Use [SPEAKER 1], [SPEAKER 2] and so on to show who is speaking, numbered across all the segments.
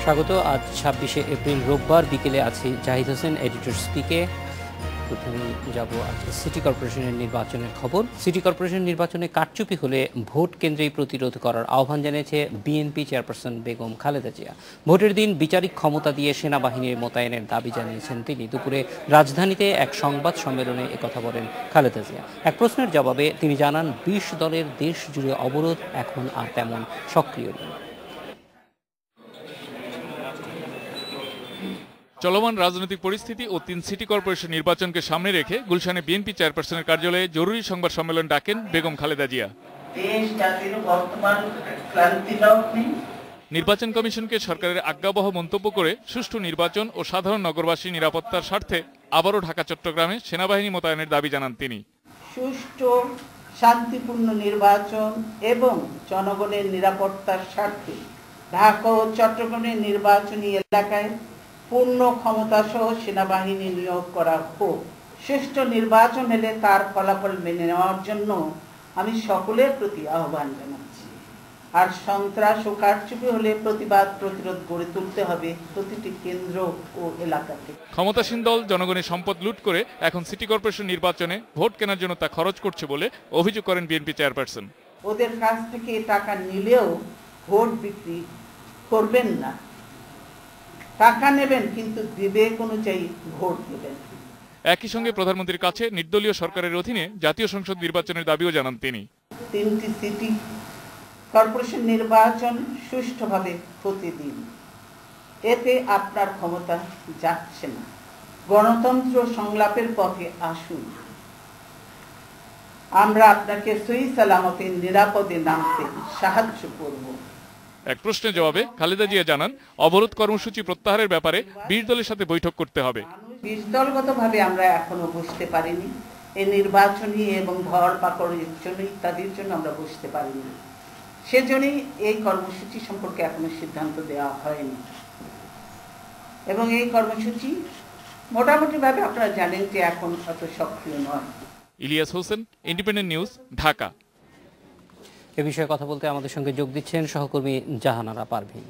[SPEAKER 1] স্বাগত। আজ ২৬শে এপ্রিল রোববার বিকেলে আছি জাহিদ হোসেন এডিটর স্পিকে। প্রথমে যাব আজকে সিটি কর্পোরেশনের নির্বাচনের খবর। সিটি কর্পোরেশন নির্বাচনে কারচুপি হলে ভোট কেন্দ্রেই প্রতিরোধ করার আহ্বান জানিয়েছে বিএনপি চেয়ারপারসন বেগম খালেদা জিয়া। ভোটের দিন বিচারিক ক্ষমতা দিয়ে সেনাবাহিনীর মোতায়েনের দাবি জানিয়েছেন তিনি। দুপুরে রাজধানীতে এক সংবাদ সম্মেলনে একথা বলেন খালেদা জিয়া। এক প্রশ্নের জবাবে তিনি জানান ২০ দলের দেশ জুড়ে অবরোধ এখন আর তেমন সক্রিয় নেই।
[SPEAKER 2] চলমান রাজনৈতিক পরিস্থিতি ও ৩ সিটি কর্পোরেশন নির্বাচনকে সামনে রেখে গুলশানে বিএনপি চেয়ারপারসনের কার্যালয়ে জরুরি সংবাদ সম্মেলন ডাকেন বেগম খালেদা জিয়া। নির্বাচন কমিশনকে সরকারের আজ্ঞাবহ মন্তব্য করে সুষ্ঠু নির্বাচন ও সাধারণ নগরবাসীর নিরাপত্তার স্বার্থে আবারও ঢাকা চট্টগ্রামে সেনাবাহিনী মোতায়েনের দাবি জানান তিনি।
[SPEAKER 3] সুষ্ঠু শান্তিপূর্ণ নির্বাচন এবং জনগণের নিরাপত্তার স্বার্থে ঢাকা ও চট্টগ্রামের নির্বাচনী এলাকায় পূর্ণ ক্ষমতাসহ সেনাবাহিনী নিয়োগ করা হোক। সুষ্ঠু নির্বাচন হলে তার ফলাফল মেনে নেওয়ার জন্য আমি সকলের প্রতি আহ্বান জানাচ্ছি। আর সন্ত্রাস ও কারচুপি হলে প্রতিবাদ প্রতিরোধ গড়ে তুলতে হবে প্রতিটি কেন্দ্র ও এলাকাতে।
[SPEAKER 2] ক্ষমতাসীন দল জনগণের সম্পদ লুট করে এখন সিটি কর্পোরেশন নির্বাচনে ভোট কেনার জন্য তা খরচ করছে বলে অভিযোগ করেন বিএনপি চেয়ারপারসন।
[SPEAKER 3] ওদের কাছ থেকে টাকা নিলেও ভোট বিক্রি করবেন না, টাকা নেবেন কিন্তু বিবেক অনুযায়ী ভোট দেবেন।
[SPEAKER 2] একই সঙ্গে প্রধানমন্ত্রীর কাছে নির্দলীয় সরকারের অধীনে জাতীয় সংসদ নির্বাচনের দাবিও জানান তিনি।
[SPEAKER 3] ৩টি সিটি কর্পোরেশন নির্বাচন সুষ্ঠুভাবে প্রতিদিন, এতে আপনার ক্ষমতা যাচ্ছে না। গণতন্ত্র সংলাপের পথে আসুন, আমরা আপনাকে সহি সালামতে নিরাপদে নামতে সাহায্য করব।
[SPEAKER 2] এক প্রশ্নের জবাবে খালেদা জিয়া জানান অবরোধ কর্মসূচি প্রত্যাহারের ব্যাপারে ২০ দলের সাথে বৈঠক করতে হবে।
[SPEAKER 3] ২০ দলগতভাবে আমরা এখনো বসতে পারিনি, এই নির্বাচনী এবং ধরপাকড়ের জন্য ইত্যাদির জন্য আমরা বসতে পারিনি। সেজন্যই এই কর্মসূচি সম্পর্কে এখনো সিদ্ধান্ত দেওয়া হয়নি এবং এই কর্মসূচি মোটামুটিভাবে আপনারা জানেন যে এখন অত সক্রিয় নয়।
[SPEAKER 2] Ilias Hossain, Independent News, Dhaka.
[SPEAKER 1] এ বিষয়ে কথা বলতে আমাদের সঙ্গে যোগ দিচ্ছেন সহকর্মী জাহানারা পারভীন।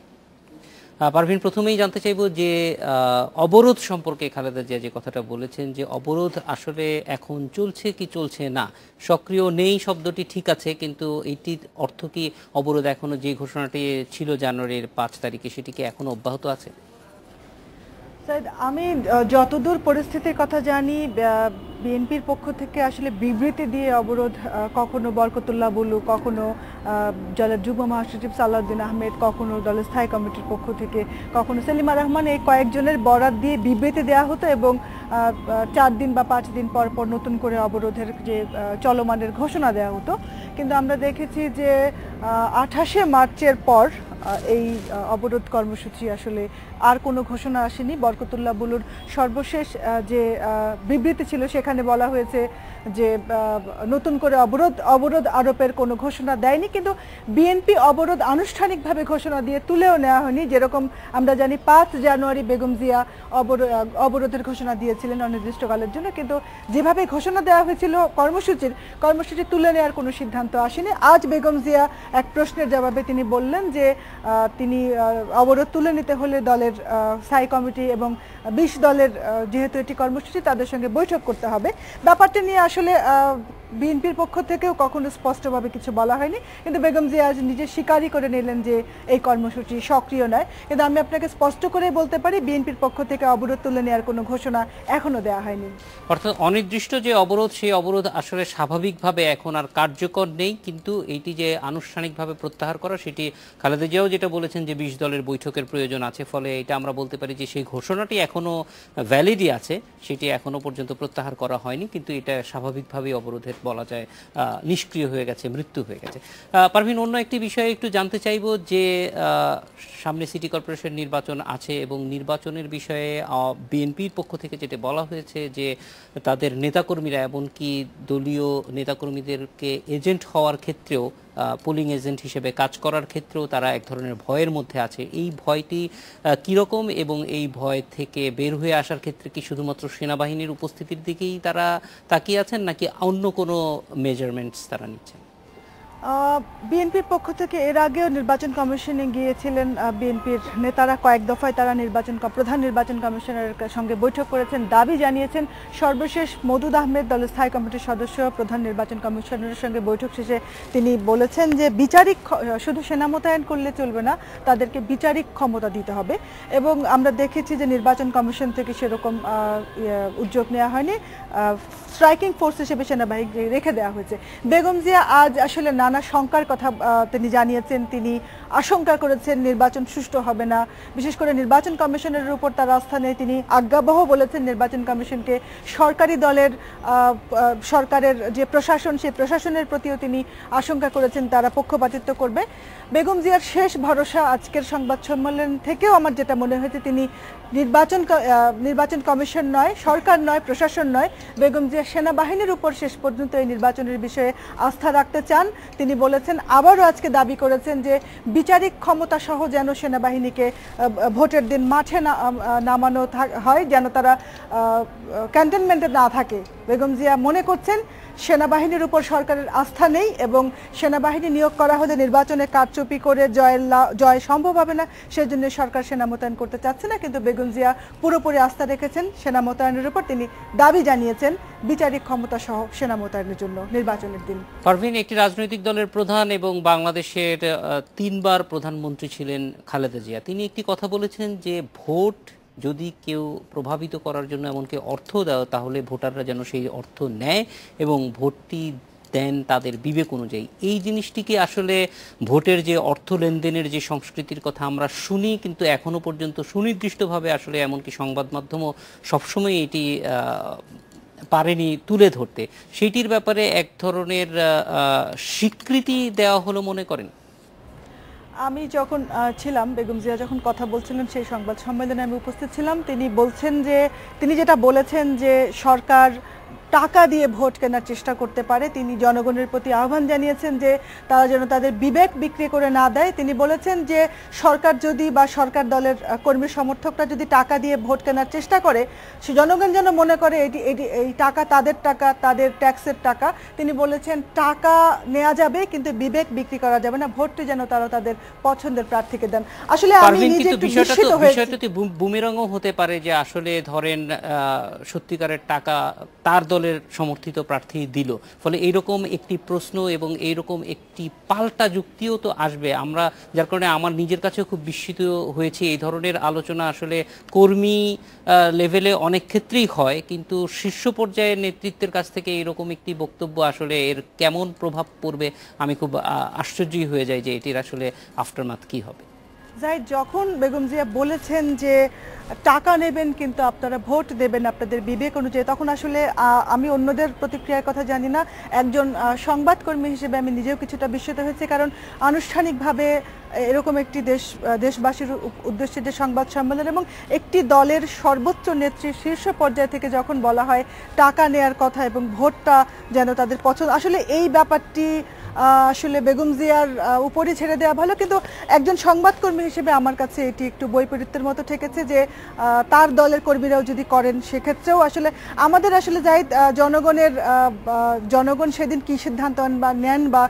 [SPEAKER 1] পারভীন, প্রথমেই জানতে চাইব যে অবরোধ সম্পর্কে খালেদা জিয়া যে কথাটা বলেছেন যে অবরোধ আসলে এখন চলছে কি চলছে না, সক্রিয় নেই শব্দটি ঠিক আছে, কিন্তু এইটির অর্থ কি অবরোধ এখনো যে ঘোষণাটি ছিল জানুয়ারির ৫ তারিখে সেটি কি এখনো অব্যাহত আছে?
[SPEAKER 4] আমি যতদূর পরিস্থিতির কথা জানি, বিএনপির পক্ষ থেকে আসলে বিবৃতি দিয়ে অবরোধ কখনো বরকতুল্লাহ বুলু, কখনো দলের যুগ্ম মহাসচিব সালাউদ্দিন আহমেদ, কখনো দলের স্থায়ী কমিটির পক্ষ থেকে, কখনো সেলিমা রহমান, এই কয়েকজনের বরাত দিয়ে বিবৃতি দেওয়া হতো এবং ৪ দিন বা ৫ দিন পর পর নতুন করে অবরোধের যে চলমানের ঘোষণা দেওয়া হতো। কিন্তু আমরা দেখেছি যে ২৮শে মার্চের পর এই অবরোধ কর্মসূচি আসলে আর কোনো ঘোষণা আসেনি। বরকতুল্লাহ বুলুর সর্বশেষ যে বিবৃতি ছিল সেখানে বলা হয়েছে যে নতুন করে অবরোধ আরোপের কোনো ঘোষণা দেয়নি, কিন্তু বিএনপি অবরোধ আনুষ্ঠানিকভাবে ঘোষণা দিয়ে তুলেও নেওয়া হয়নি। যেরকম আমরা জানি ৫ জানুয়ারি বেগম জিয়া অবরোধের ঘোষণা দিয়েছিলেন অনির্দিষ্টকালের জন্য, কিন্তু যেভাবে ঘোষণা দেওয়া হয়েছিল কর্মসূচি তুলে নেওয়ার কোনো সিদ্ধান্ত আসেনি। আজ বেগম জিয়া এক প্রশ্নের জবাবে তিনি বললেন যে তিনি অবরোধ তুলে নিতে হলে দলের স্থায়ী কমিটি এবং ২০ দলের যেহেতু এটি কর্মসূচি তাদের সঙ্গে বৈঠক করতে হবে। ব্যাপারটা নিয়ে আসলে বিএনপির পক্ষ থেকেও কখনো স্পষ্টভাবে কিছু বলা হয়নি, কিন্তু বেগম জিয়া আজ নিজে স্বীকারই করে নিলেন যে এই কর্মসূচি সক্রিয় নয়। কিন্তু আমি আপনাকে স্পষ্ট করে বলতে পারি বিএনপির পক্ষ থেকে অবরোধ তুলে নেওয়ার কোনো ঘোষণা এখনো দেওয়া হয়নি।
[SPEAKER 1] অর্থাৎ অনির্দিষ্ট যে অবরোধ, সেই অবরোধ আসলে স্বাভাবিকভাবে এখন আর কার্যকর নেই, কিন্তু এইটি যে আনুষ্ঠানিকভাবে প্রত্যাহার করা সেটি খালেদা জিয়াও যেটা বলেছেন যে ২০ দলের বৈঠকের প্রয়োজন আছে, ফলে এটা আমরা বলতে পারি যে সেই ঘোষণাটি এখনো ভ্যালিডই আছে, সেটি এখনো পর্যন্ত প্রত্যাহার করা হয়নি, কিন্তু এটা স্বাভাবিকভাবেই অবরোধের বলা যায় নিষ্ক্রিয় হয়ে গেছে, মৃত্যু হয়ে গেছে। পারভীন, অন্য একটি বিষয়ে একটু জানতে চাইব যে সামনে সিটি কর্পোরেশন নির্বাচন আছে এবং নির্বাচনের বিষয়ে বিএনপির পক্ষ থেকে যেটা বলা হয়েছে যে তাদের নেতাকর্মীরা এমনকি দলীয় নেতাকর্মীদেরকে এজেন্ট হওয়ার ক্ষেত্রেও, পোলিং এজেন্ট হিসেবে কাজ করার ক্ষেত্রেও তারা এক ধরনের ভয়ের মধ্যে আছে। এই ভয়টি কীরকম এবং এই ভয় থেকে বের হয়ে আসার ক্ষেত্রে কি শুধুমাত্র সেনাবাহিনীর উপস্থিতির দিকেই তারা তাকিয়ে আছেন নাকি অন্য কোনো মেজারমেন্টস তারা নিচ্ছেন?
[SPEAKER 4] বিএনপির পক্ষ থেকে এর আগেও নির্বাচন কমিশনে গিয়েছিলেন বিএনপির নেতারা, কয়েক দফায় তারা প্রধান নির্বাচন কমিশনারের সঙ্গে বৈঠক করেছেন, দাবি জানিয়েছেন। সর্বশেষ মওদুদ আহমেদ দলের স্থায়ী কমিটির সদস্য প্রধান নির্বাচন কমিশনারের সঙ্গে বৈঠক শেষে তিনি বলেছেন যে বিচারিক শুধু সেনা মোতায়েন করলে চলবে না, তাদেরকে বিচারিক ক্ষমতা দিতে হবে। এবং আমরা দেখেছি যে নির্বাচন কমিশন থেকে সেরকম উদ্যোগ নেওয়া হয়নি, স্ট্রাইকিং ফোর্স হিসেবে সেনাবাহিনী রেখে দেওয়া হয়েছে। বেগম জিয়া আজ আসলে নানা শঙ্কার কথা তিনি জানিয়েছেন। তিনি আশঙ্কা করেছেন নির্বাচন সুষ্ঠু হবে না, বিশেষ করে নির্বাচন কমিশনের উপর তার আস্থা নেই। তিনি আজ্ঞাবহ বলেছেন নির্বাচন কমিশনকে। সরকারি দলের সরকারের যে প্রশাসন, সেই প্রশাসনের প্রতিও তিনি আশঙ্কা করেছেন তারা পক্ষপাতিত্ব করবে। বেগম জিয়ার শেষ ভরসা আজকের সংবাদ সম্মেলন থেকেও আমার যেটা মনে হয়েছে, তিনি নির্বাচন কমিশন নয়, সরকার নয়, প্রশাসন নয়, বেগম জিয়া সেনাবাহিনীর উপর শেষ পর্যন্ত এই নির্বাচনের বিষয়ে আস্থা রাখতে চান। তিনি বলেছেন, আবারও আজকে দাবি করেছেন যে বিচারিক ক্ষমতা সহ যেন সেনাবাহিনীকে ভোটের দিন মাঠে নামানো হয়, যেন তারা ক্যান্টনমেন্টে না থাকে। বেগম জিয়া মনে করছেন সেনাবাহিনীর উপর সরকারের আস্থা নেই এবং সেনাবাহিনী নিয়োগ করা হলে নির্বাচনে কারচুপি করে জয় সম্ভব হবে না, সেজন্য সরকার সেনা মোতায়েন করতে চাচ্ছে না। কিন্তু বেগম জিয়া পুরোপুরি আস্থা রেখেছেন সেনা মোতায়েনের উপর। তিনি দাবি জানিয়েছেন বিচারিক ক্ষমতা সহ সেনা মোতায়েনের জন্য নির্বাচনের দিন।
[SPEAKER 1] পারভীন, একটি রাজনৈতিক দলের প্রধান এবং বাংলাদেশের 3 বার প্রধানমন্ত্রী ছিলেন খালেদা জিয়া, তিনি একটি কথা বলেছেন যে ভোট যদি কেউ প্রভাবিত করার জন্য এমনকি অর্থ দেয়, তাহলে ভোটাররা যেন সেই অর্থ নেয় এবং ভোটটি দেন তাদের বিবেক অনুযায়ী। এই জিনিসটিকে আসলে ভোটের যে অর্থ লেনদেনের যে সংস্কৃতির কথা আমরা শুনি, কিন্তু এখনো পর্যন্ত সুনির্দিষ্টভাবে আসলে এমনকি সংবাদ মাধ্যমও সবসময় এটি পারেনি তুলে ধরতে, সেটির ব্যাপারে এক ধরনের স্বীকৃতি দেওয়া হলো মনে করেন?
[SPEAKER 4] আমি যখন ছিলাম, বেগম জিয়া যখন কথা বলছিলেন সেই সংবাদ সম্মেলনে আমি উপস্থিত ছিলাম। তিনি যেটা বলেছেন যে সরকার টাকা দিয়ে ভোট কেনার চেষ্টা করতে পারে। তিনি জনগণের প্রতি আহ্বান জানিয়েছেন যে তারা যেন তাদের বিবেক বিক্রি করে না দেয়। তিনি বলেছেন যে সরকার যদি বা সরকার দলের কর্মী সমর্থকরা যদি টাকা দিয়ে ভোট কেনার চেষ্টা করে, সে জনগণ যেন মনে করে এই টাকা তাদের টাকা, তাদের ট্যাক্সের টাকা। তিনি বলেছেন টাকা নেওয়া যাবে কিন্তু বিবেক বিক্রি করা যাবে না, ভোটটি যেন তারা তাদের পছন্দের প্রার্থীকে দেন। আসলে আমি নিজে একটু বিস্মিত হয়েছি।
[SPEAKER 1] বিষয়টা বুমেরাংও হতে পারে যে আসলে ধরেন সত্যিকারের টাকা তার দলের সমর্থিত প্রার্থী দিল, ফলে এইরকম একটি প্রশ্ন এবং এইরকম একটি পাল্টা যুক্তিও তো আসবে। আমরা যার কারণে আমার নিজের কাছেও খুব বিস্মিত হয়েছে। এই ধরনের আলোচনা আসলে কর্মী লেভেলে অনেক ক্ষেত্রেই হয়, কিন্তু শীর্ষ পর্যায়ের নেতৃত্বের কাছ থেকে এরকম একটি বক্তব্য আসলে এর কেমন প্রভাব পড়বে আমি খুব আশ্চর্যই হয়ে যাই যে এটির আসলে আফটারমাথ কি হবে।
[SPEAKER 4] যখন বেগম জিয়া বলেছেন যে টাকা নেবেন কিন্তু আপনারা ভোট দেবেন আপনাদের বিবেক অনুযায়ী, তখন আসলে আমি অন্যদের প্রতিক্রিয়ার কথা জানি না, একজন সংবাদকর্মী হিসেবে আমি নিজেও কিছুটা বিস্মিত হয়েছি। কারণ আনুষ্ঠানিকভাবে এরকম একটি দেশবাসীর উদ্দেশ্যে যে সংবাদ সম্মেলন এবং একটি দলের সর্বোচ্চ নেত্রী শীর্ষ পর্যায় থেকে যখন বলা হয় টাকা নেয়ার কথা এবং ভোটটা যেন তাদের পছন্দ, আসলে এই ব্যাপারটি আসলে বেগম জিয়ার উপরই ছেড়ে দেওয়া ভালো। কিন্তু একজন সংবাদকর্মী হিসেবে আমার কাছে এটি একটু বৈপরীত্যের মতো ঠেকেছে যে তার দলের কর্মীরাও যদি করেন সেক্ষেত্রেও আসলে আমাদের আসলে জনগণ সেদিন কি সিদ্ধান্ত নেন বা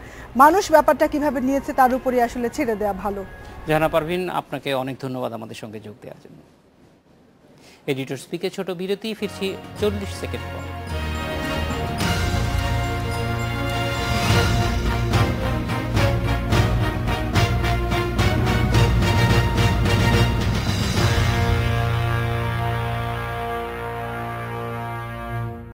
[SPEAKER 4] মানুষ ব্যাপারটা কিভাবে নিয়েছে তার উপরই আসলে ছেড়ে দেওয়া ভালো।
[SPEAKER 1] জাহানা পারভীন, আপনাকে অনেক ধন্যবাদ আমাদের সঙ্গে যোগ দেওয়ার জন্য। এডিটর স্পিকে ছোট বিরতি, ফিরছি 40 সেকেন্ড পর।